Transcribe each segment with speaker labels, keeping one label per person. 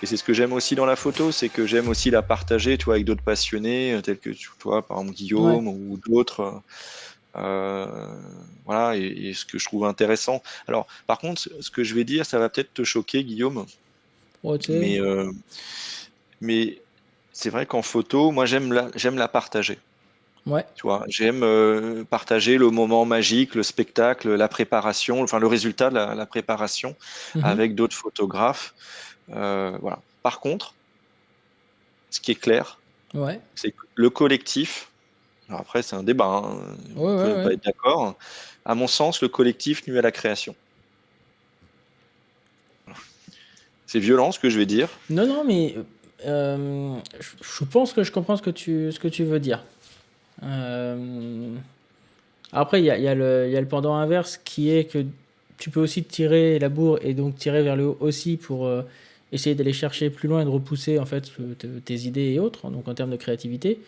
Speaker 1: c'est ce que j'aime aussi dans la photo, c'est que j'aime aussi la partager, tu vois, avec d'autres passionnés, tels que tu vois, par exemple
Speaker 2: Ouais.
Speaker 1: Guillaume ou d'autres. euh, voilà, et ce que je trouve intéressant. Alors, par contre, ce que je vais dire, ça va peut-être te choquer, Guillaume,
Speaker 2: Ouais, tu sais.
Speaker 1: mais, euh, mais c'est vrai qu'en photo, moi, j'aime la partager.
Speaker 2: Ouais.
Speaker 1: Tu vois, j'aime partager le moment magique, le spectacle, la préparation, enfin le résultat de la préparation
Speaker 2: Mhm.
Speaker 1: avec d'autres photographes. Voilà. Par contre, ce qui est clair,
Speaker 2: Ouais.
Speaker 1: c'est que le collectif, alors après c'est un débat, hein,
Speaker 2: Ouais,
Speaker 1: on
Speaker 2: ouais,
Speaker 1: peut ne
Speaker 2: ouais.
Speaker 1: pas être d'accord. À mon sens, le collectif nuit à la création. C'est violent ce que je vais dire.
Speaker 2: Non, non, mais je pense que je comprends ce que tu veux dire. Euh, Après, il y a le pendant inverse qui est que tu peux aussi tirer la bourre et donc tirer vers le haut aussi pour essayer d'aller chercher plus loin et de repousser en fait tes idées et autres, donc en termes de créativité.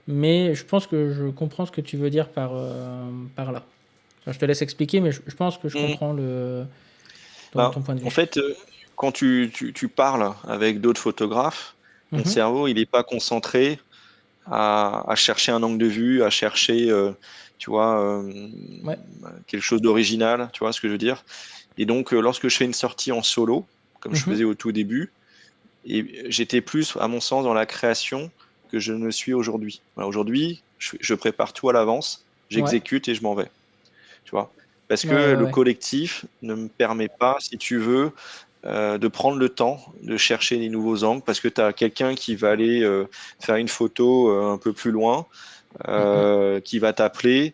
Speaker 2: Mais je pense que je comprends ce que tu veux dire par là. Enfin, je te laisse expliquer, mais je pense que je
Speaker 1: Mm.
Speaker 2: comprends
Speaker 1: Ben,
Speaker 2: ton point de
Speaker 1: en
Speaker 2: vue.
Speaker 1: fait, quand tu parles avec d'autres photographes, ton
Speaker 2: Mhm.
Speaker 1: cerveau, il n'est pas concentré à chercher un angle de vue, à chercher, tu vois,
Speaker 2: Ouais.
Speaker 1: quelque chose d'original, tu vois ce que je veux dire. Et donc, lorsque je fais une sortie en solo, comme je
Speaker 2: Mhm.
Speaker 1: faisais au tout début, et j'étais plus, à mon sens, dans la création que je ne le suis aujourd'hui. Voilà, aujourd'hui, je prépare tout à l'avance,
Speaker 2: Ouais.
Speaker 1: j'exécute et je m'en vais, tu vois. Parce
Speaker 2: Ouais, ouais,
Speaker 1: que le
Speaker 2: ouais.
Speaker 1: collectif ne me permet pas, si tu veux, de prendre le temps de chercher les nouveaux angles, parce que tu as quelqu'un qui va aller faire une photo un peu plus loin,
Speaker 2: Mhm.
Speaker 1: qui va t'appeler,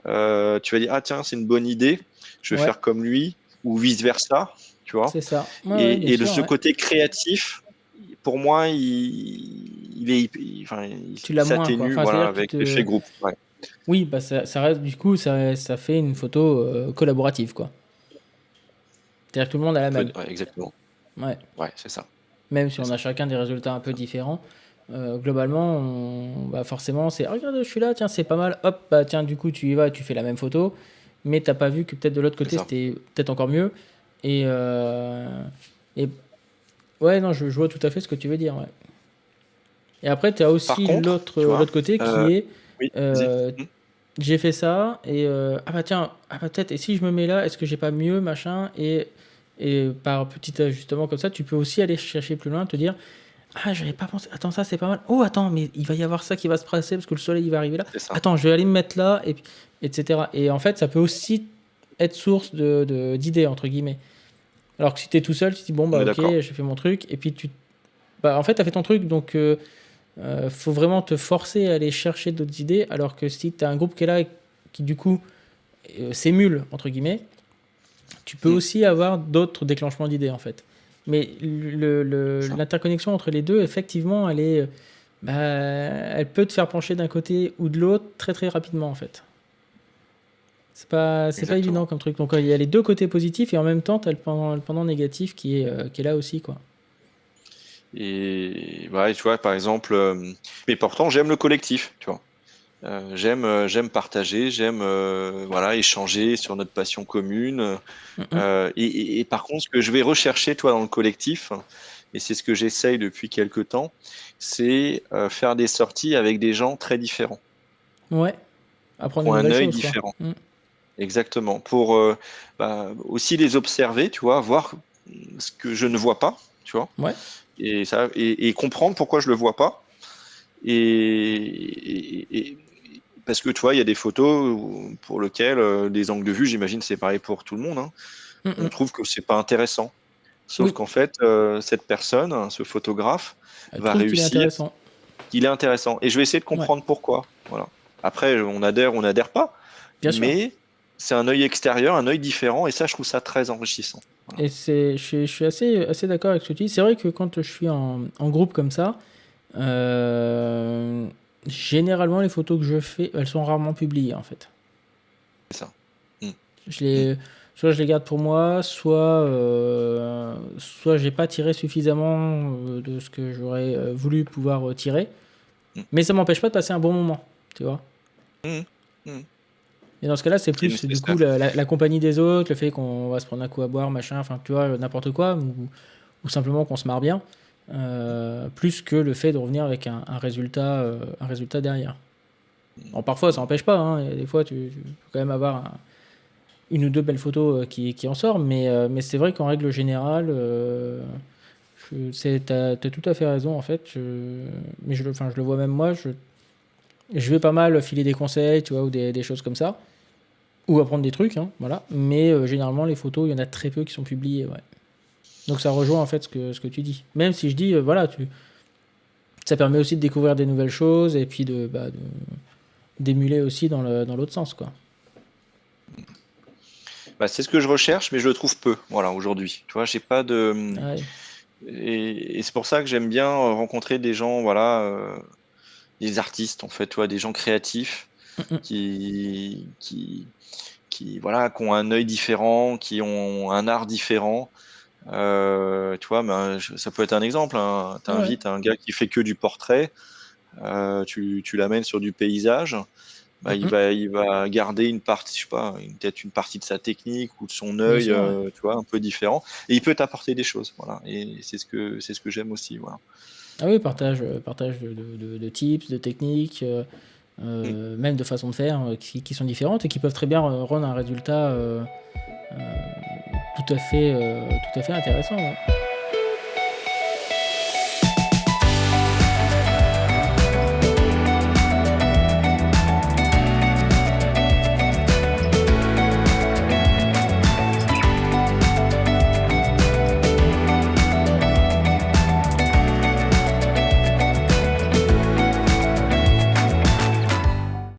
Speaker 1: tu vas dire, ah tiens, c'est une bonne idée, je vais
Speaker 2: Ouais,
Speaker 1: faire comme lui, ou vice-versa, tu vois.
Speaker 2: c'est ça. Ouais, ouais, bien
Speaker 1: Et de
Speaker 2: sûr,
Speaker 1: ce
Speaker 2: ouais.
Speaker 1: côté créatif, pour moi, enfin,
Speaker 2: Tu
Speaker 1: il
Speaker 2: l'as moins, quoi.
Speaker 1: s'atténue,
Speaker 2: Enfin,
Speaker 1: voilà,
Speaker 2: c'est-à-dire que tu
Speaker 1: avec l'effet
Speaker 2: te...
Speaker 1: groupe. Ouais,
Speaker 2: Oui, bah ça reste, du coup, ça fait une photo collaborative, quoi. C'est-à-dire que tout le monde a la même.
Speaker 1: ouais, exactement.
Speaker 2: Ouais.
Speaker 1: Ouais, c'est ça.
Speaker 2: Même si
Speaker 1: C'est
Speaker 2: on a
Speaker 1: ça.
Speaker 2: chacun des résultats un
Speaker 1: C'est
Speaker 2: peu
Speaker 1: ça.
Speaker 2: différents, globalement, bah forcément, c'est: «Ah, regarde, je suis là, tiens, c'est pas mal, hop, bah tiens, du coup, tu y vas, tu fais la même photo, mais t'as pas vu que peut-être de l'autre
Speaker 1: C'est
Speaker 2: côté,
Speaker 1: ça.
Speaker 2: c'était peut-être encore mieux». Et, et ouais, non, je vois tout à fait ce que tu veux dire, ouais. Et après, tu as
Speaker 1: Par
Speaker 2: aussi
Speaker 1: contre, tu vois,
Speaker 2: l'autre côté
Speaker 1: euh,
Speaker 2: qui est,
Speaker 1: oui, vas-y.
Speaker 2: euh,
Speaker 1: Hmm.
Speaker 2: j'ai fait ça, et ah bah tiens, ah bah peut-être, et si je me mets là, est-ce que j'ai pas mieux, machin, et par petit ajustement comme ça, tu peux aussi aller chercher plus loin, te dire: «Ah, j'avais pas pensé. Attends, ça c'est pas mal. Oh, attends, mais il va y avoir ça qui va se passer parce que le soleil il va arriver là.
Speaker 1: C'est ça.
Speaker 2: Attends, je vais aller me mettre là», et puis, etc. Et en fait, ça peut aussi être source d'idées, entre guillemets. Alors que si t'es tout seul, tu te dis: «Bon,
Speaker 1: On
Speaker 2: bah
Speaker 1: est
Speaker 2: ok,
Speaker 1: d'accord.
Speaker 2: j'ai fait mon truc», et puis bah en fait, t'as fait ton truc, donc faut vraiment te forcer à aller chercher d'autres idées. Alors que si t'as un groupe qui est là et qui du coup s'émule, entre guillemets, tu peux
Speaker 1: Hmm.
Speaker 2: aussi avoir d'autres déclenchements d'idées en fait. Mais
Speaker 1: C'est ça.
Speaker 2: l'interconnexion entre les deux, effectivement, bah, elle peut te faire pencher d'un côté ou de l'autre très très rapidement en fait. C'est pas évident
Speaker 1: Exactement.
Speaker 2: comme truc. Donc il y a les deux côtés positifs et en même temps, tu as le pendant négatif qui est là aussi, quoi.
Speaker 1: Et ouais, tu vois, par exemple, mais pourtant, j'aime le collectif, tu vois. J'aime partager, j'aime voilà, échanger sur notre passion commune.
Speaker 2: Mm, mm.
Speaker 1: Et par contre, ce que je vais rechercher, toi, dans le collectif, et c'est ce que j'essaye depuis quelque temps, c'est faire des sorties avec des gens très différents,
Speaker 2: Ouais, apprendre
Speaker 1: qui
Speaker 2: de
Speaker 1: ont un
Speaker 2: nouvelles
Speaker 1: œil
Speaker 2: choses, quoi.
Speaker 1: différent.
Speaker 2: Mm.
Speaker 1: Exactement. Pour bah, aussi les observer, tu vois, voir ce que je ne vois pas, tu vois,
Speaker 2: Ouais,
Speaker 1: et comprendre pourquoi je le vois pas. Parce que tu vois, il y a des photos pour lesquelles des angles de vue, j'imagine, c'est pareil pour tout le monde, hein.
Speaker 2: mm,
Speaker 1: On
Speaker 2: mm.
Speaker 1: trouve que c'est pas intéressant. Sauf
Speaker 2: Oui,
Speaker 1: qu'en fait, cette personne, hein, ce photographe,
Speaker 2: elle
Speaker 1: va
Speaker 2: trouve qu'il est
Speaker 1: réussir,
Speaker 2: intéressant.
Speaker 1: qu'il est intéressant. Et je vais essayer de
Speaker 2: Ouais,
Speaker 1: comprendre pourquoi. Voilà. Après, on adhère pas,
Speaker 2: bien sûr.
Speaker 1: mais c'est un œil extérieur, un œil différent, et ça, je trouve ça très enrichissant. Voilà.
Speaker 2: Et je suis assez d'accord avec ce que tu dis. C'est vrai que quand je suis en groupe comme ça, euh, généralement les photos que je fais, elles sont rarement publiées en fait.
Speaker 1: C'est ça. Mm.
Speaker 2: Je
Speaker 1: Mm.
Speaker 2: soit je les garde pour moi, soit j'ai pas tiré suffisamment de ce que j'aurais voulu pouvoir tirer.
Speaker 1: Mm.
Speaker 2: Mais ça m'empêche pas de passer un bon moment, tu vois.
Speaker 1: Mm. Mm.
Speaker 2: Et dans ce cas-là, c'est
Speaker 1: C'est
Speaker 2: plus du coup
Speaker 1: nécessaire.
Speaker 2: la compagnie des autres, le fait qu'on va se prendre un coup à boire, machin, enfin tu vois, n'importe quoi, ou simplement qu'on se marre bien. plus que le fait de revenir avec un résultat derrière. Bon, parfois, ça n'empêche pas, hein, et des fois, tu peux quand même avoir une ou deux belles photos qui en sortent, mais c'est vrai qu'en règle générale, t'as tout à fait raison, en fait. Mais enfin, je le vois même moi, je vais pas mal filer des conseils, tu vois, ou des choses comme ça, ou apprendre des trucs, hein, voilà. Mais généralement, les photos, il y en a très peu qui sont publiées, ouais. Donc ça rejoint en fait ce que tu dis. Même si je dis, voilà, ça permet aussi de découvrir des nouvelles choses et puis d'émuler aussi dans l'autre sens, quoi.
Speaker 1: Bah, c'est ce que je recherche, mais je le trouve peu, voilà, aujourd'hui. Tu vois, j'ai pas de.
Speaker 2: Ouais.
Speaker 1: Et c'est pour ça que j'aime bien rencontrer des gens, voilà, des artistes, en fait, tu vois, des gens créatifs
Speaker 2: Mm,
Speaker 1: qui, voilà, qui ont un œil différent, qui ont un art différent. Tu vois, ben, ça peut être un exemple, hein. Tu
Speaker 2: mm. Ouais.
Speaker 1: invites un gars qui fait que du portrait, tu l'amènes sur du paysage, bah,
Speaker 2: Mm,
Speaker 1: il va garder une partie, je sais pas, peut-être une partie de sa technique ou de son
Speaker 2: bien
Speaker 1: œil,
Speaker 2: sûr, ouais.
Speaker 1: tu vois, un peu différent. Et il peut t'apporter des choses, voilà. Et c'est ce que j'aime aussi, voilà.
Speaker 2: Ah oui, partage de tips, de techniques,
Speaker 1: Mm.
Speaker 2: même de façons de faire qui sont différentes et qui peuvent très bien rendre un résultat tout à fait intéressant, ouais.